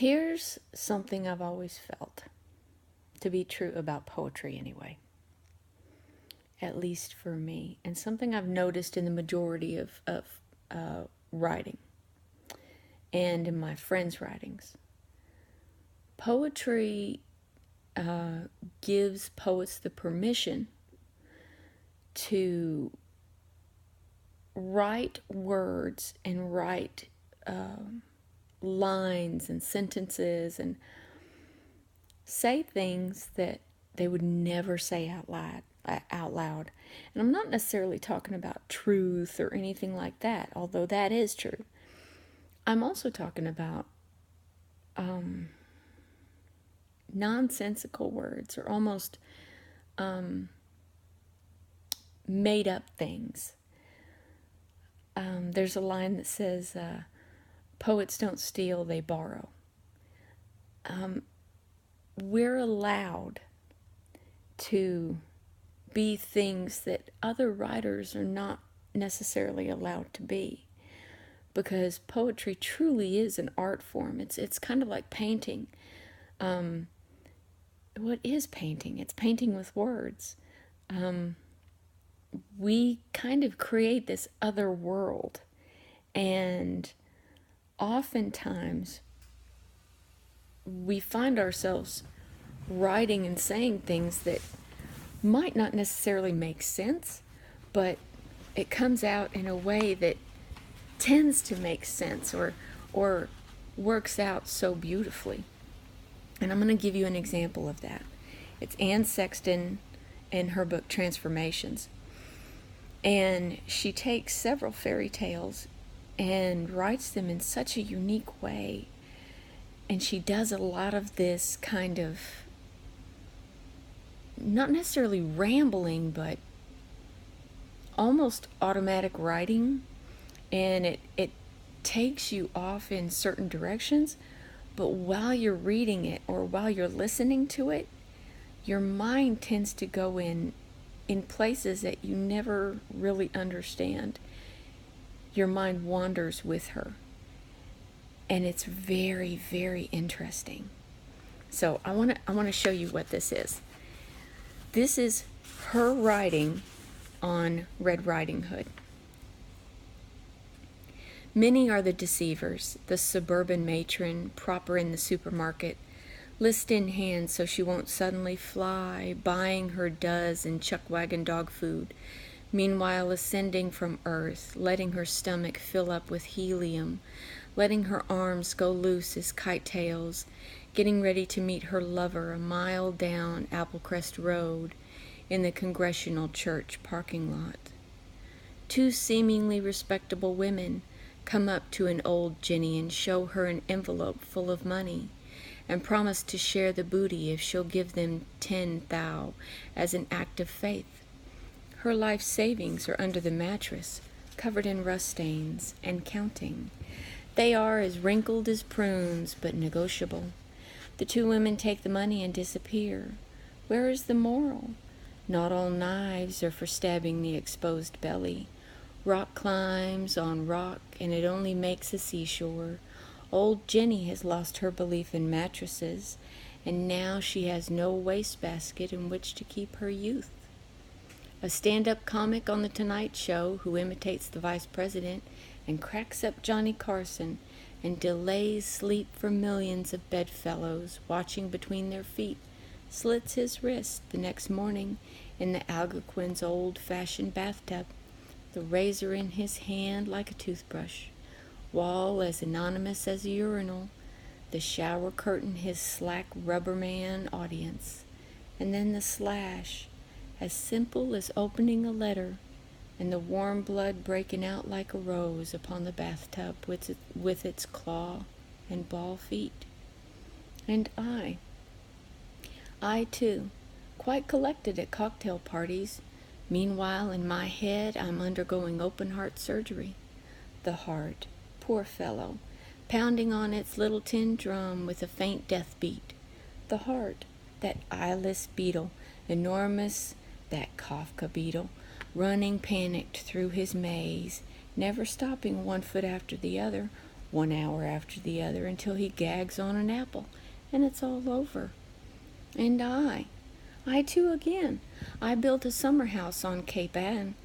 Here's something I've always felt to be true about poetry, anyway, at least for me, and something I've noticed in the majority of writing and in my friends' writings. Poetry gives poets the permission to write words and write lines and sentences and say things that they would never say out loud. And I'm not necessarily talking about truth or anything like that, although that is true. I'm also talking about nonsensical words or almost made up things. There's a line that says, poets don't steal, they borrow. We're allowed to be things that other writers are not necessarily allowed to be, because poetry truly is an art form. It's kind of like painting. What is painting? It's painting with words. We kind of create this other world, and oftentimes we find ourselves writing and saying things that might not necessarily make sense, but it comes out in a way that tends to make sense or works out so beautifully. And I'm going to give you an example of that. It's Anne-Sexton in her book Transformations. And she takes several fairy tales and writes them in such a unique way. And she does a lot of this kind of, not necessarily rambling, but almost automatic writing. And it takes you off in certain directions. But while you're reading it or while you're listening to it, your mind tends to go in places that you never really understand. Your mind wanders with her. And it's very, very interesting. So I want to show you what this is. This is her writing on Red Riding Hood. Many are the deceivers, the suburban matron, proper in the supermarket, list in hand so she won't suddenly fly, buying her does and chuck wagon dog food, meanwhile ascending from earth, letting her stomach fill up with helium, letting her arms go loose as kite tails, getting ready to meet her lover a mile down Applecrest Road in the Congressional Church parking lot. Two seemingly respectable women come up to an old Jenny and show her an envelope full of money and promise to share the booty if she'll give them 10 thou as an act of faith. Her life savings are under the mattress, covered in rust stains, and counting. They are as wrinkled as prunes, but negotiable. The two women take the money and disappear. Where is the moral? Not all knives are for stabbing the exposed belly. Rock climbs on rock, and it only makes a seashore. Old Jenny has lost her belief in mattresses, and now she has no wastebasket in which to keep her youth. A stand-up comic on The Tonight Show who imitates the vice president and cracks up Johnny Carson and delays sleep for millions of bedfellows watching between their feet, slits his wrist the next morning in the Algonquin's old-fashioned bathtub, the razor in his hand like a toothbrush, wall as anonymous as a urinal, the shower curtain his slack rubberman audience, and then the slash, as simple as opening a letter, and the warm blood breaking out like a rose upon the bathtub with its claw and ball feet. And I too, quite collected at cocktail parties. Meanwhile, in my head, I'm undergoing open-heart surgery. The heart, poor fellow, pounding on its little tin drum with a faint death beat. The heart, that eyeless beetle, enormous, that Kafka beetle, running panicked through his maze, never stopping one foot after the other, 1 hour after the other until he gags on an apple, and it's all over. And I too again. I built a summer house on Cape Ann,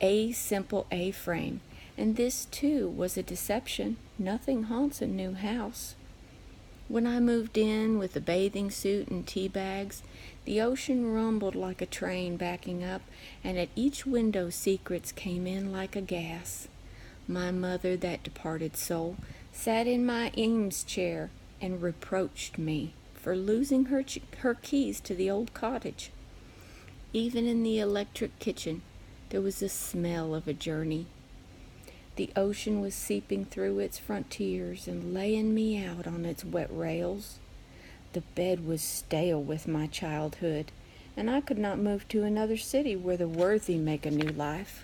a simple A-frame, and this too was a deception. Nothing haunts a new house. When I moved in with a bathing suit and tea bags, the ocean rumbled like a train backing up, and at each window secrets came in like a gas. My mother, that departed soul, sat in my Eames chair and reproached me for losing her keys to the old cottage. Even in the electric kitchen, there was the smell of a journey. The ocean was seeping through its frontiers and laying me out on its wet rails. The bed was stale with my childhood, and I could not move to another city where the worthy make a new life.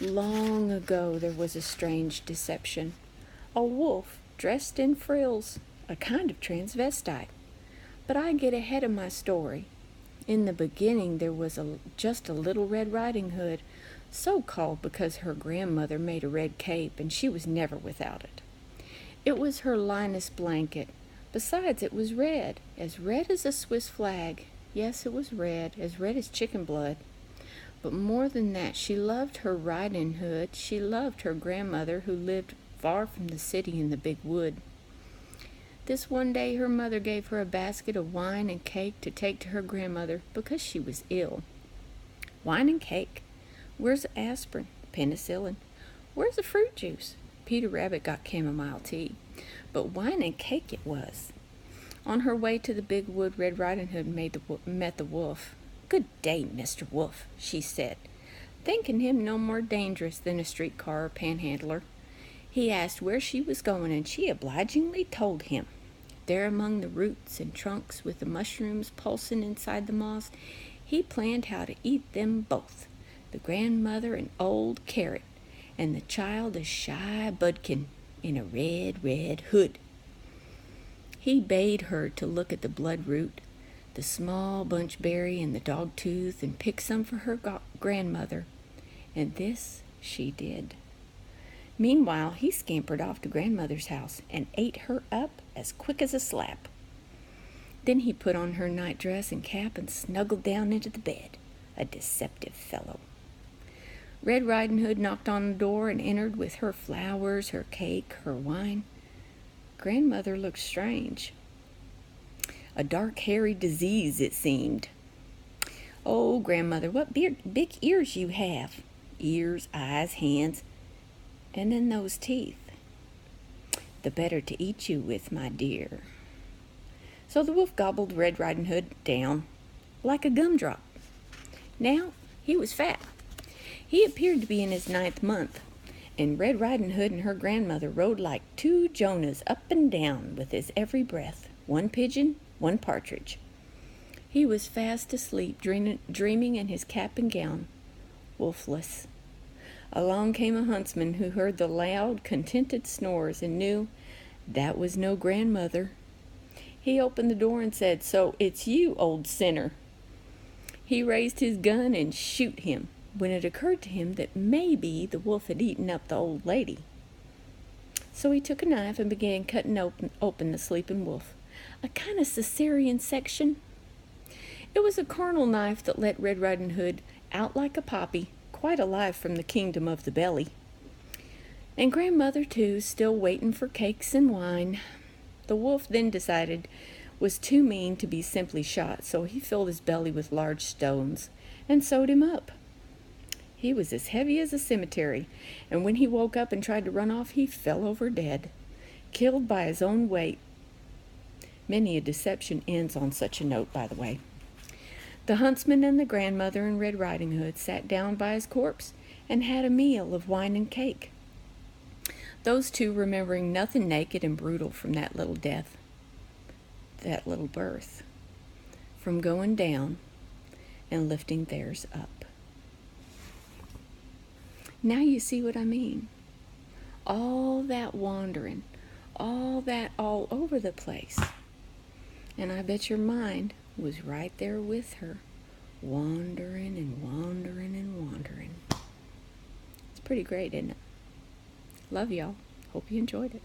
Long ago there was a strange deception. A wolf dressed in frills, a kind of transvestite. But I get ahead of my story. In the beginning there was just a little Red Riding Hood, so called because her grandmother made a red cape and she was never without it. It was her Linus blanket. Besides, it was red as a Swiss flag. Yes, it was red as chicken blood. But more than that, she loved her riding hood. She loved her grandmother, who lived far from the city in the big wood. This one day her mother gave her a basket of wine and cake to take to her grandmother because she was ill. Wine and cake? Where's the aspirin? Penicillin? Where's the fruit juice? Peter Rabbit got chamomile tea. But wine and cake it was. On her way to the big wood, Red Riding Hood met the wolf. "Good day, Mr. Wolf," she said, thinking him no more dangerous than a streetcar or panhandler. He asked where she was going, and she obligingly told him. There among the roots and trunks, with the mushrooms pulsing inside the moss, he planned how to eat them both, the grandmother an old carrot, and the child a shy budkin in a red hood. He bade her to look at the bloodroot, the small bunchberry, and the dogtooth, and pick some for her grandmother, and this she did. Meanwhile, he scampered off to grandmother's house and ate her up as quick as a slap. Then he put on her nightdress and cap and snuggled down into the bed, a deceptive fellow. Red Riding Hood knocked on the door and entered with her flowers, her cake, her wine. Grandmother looked strange. A dark, hairy disease, it seemed. "Oh, grandmother, what big ears you have." Ears, eyes, hands, and then those teeth. "The better to eat you with, my dear." So the wolf gobbled Red Riding Hood down like a gumdrop. Now he was fat. He appeared to be in his 9th month, and Red Riding Hood and her grandmother rode like two Jonahs up and down with his every breath, one pigeon, one partridge. He was fast asleep, dreaming in his cap and gown, wolfless. Along came a huntsman who heard the loud, contented snores and knew that was no grandmother. He opened the door and said, "So it's you, old sinner." He raised his gun and shoot him, when it occurred to him that maybe the wolf had eaten up the old lady. So he took a knife and began cutting open the sleeping wolf, a kind of cesarean section. It was a carnal knife that let Red Riding Hood out like a poppy, quite alive from the kingdom of the belly. And grandmother, too, still waiting for cakes and wine. The wolf then decided was too mean to be simply shot, so he filled his belly with large stones and sewed him up. He was as heavy as a cemetery, and when he woke up and tried to run off, he fell over dead, killed by his own weight. Many a deception ends on such a note, by the way. The huntsman and the grandmother and Red Riding Hood sat down by his corpse and had a meal of wine and cake, those two remembering nothing naked and brutal from that little death, that little birth, from going down and lifting theirs up. Now you see what I mean. All that wandering, all that all over the place. And I bet your mind was right there with her, wandering and wandering and wandering. It's pretty great, isn't it? Love y'all. Hope you enjoyed it.